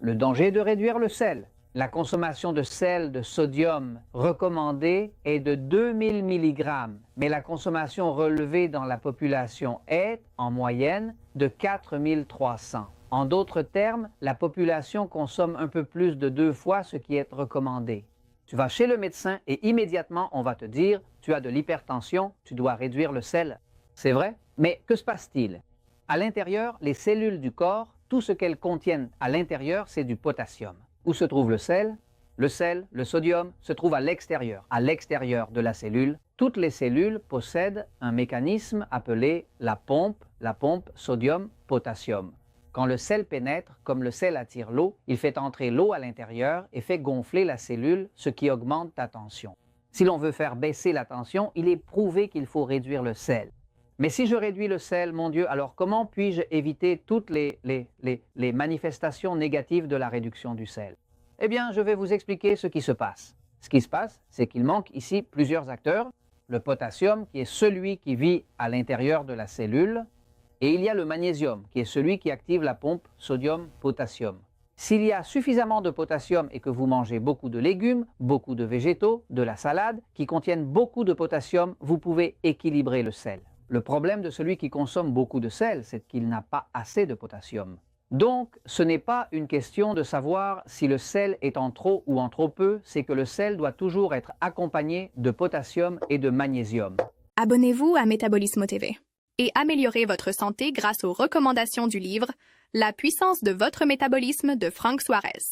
Le danger de réduire le sel. La consommation de sel de sodium recommandée est de 2000 mg, mais la consommation relevée dans la population est, en moyenne, de 4300. En d'autres termes, la population consomme un peu plus de 2 fois ce qui est recommandé. Tu vas chez le médecin et immédiatement on va te dire « tu as de l'hypertension, tu dois réduire le sel ». C'est vrai? Mais que se passe-t-il? À l'intérieur, les cellules du corps, tout ce qu'elles contiennent à l'intérieur, c'est du potassium. Où se trouve le sel? Le sel, le sodium, se trouve à l'extérieur de la cellule. Toutes les cellules possèdent un mécanisme appelé la pompe sodium-potassium. Quand le sel pénètre, comme le sel attire l'eau, il fait entrer l'eau à l'intérieur et fait gonfler la cellule, ce qui augmente ta tension. Si l'on veut faire baisser la tension, il est prouvé qu'il faut réduire le sel. Mais si je réduis le sel, mon Dieu, alors comment puis-je éviter toutes les manifestations négatives de la réduction du sel? Eh bien, je vais vous expliquer ce qui se passe. Ce qui se passe, c'est qu'il manque ici plusieurs acteurs. Le potassium, qui est celui qui vit à l'intérieur de la cellule, et il y a le magnésium, qui est celui qui active la pompe sodium-potassium. S'il y a suffisamment de potassium et que vous mangez beaucoup de légumes, beaucoup de végétaux, de la salade, qui contiennent beaucoup de potassium, vous pouvez équilibrer le sel. Le problème de celui qui consomme beaucoup de sel, c'est qu'il n'a pas assez de potassium. Donc, ce n'est pas une question de savoir si le sel est en trop ou en trop peu, c'est que le sel doit toujours être accompagné de potassium et de magnésium. Abonnez-vous à Métabolisme TV et améliorez votre santé grâce aux recommandations du livre « La puissance de votre métabolisme » de Frank Suarez.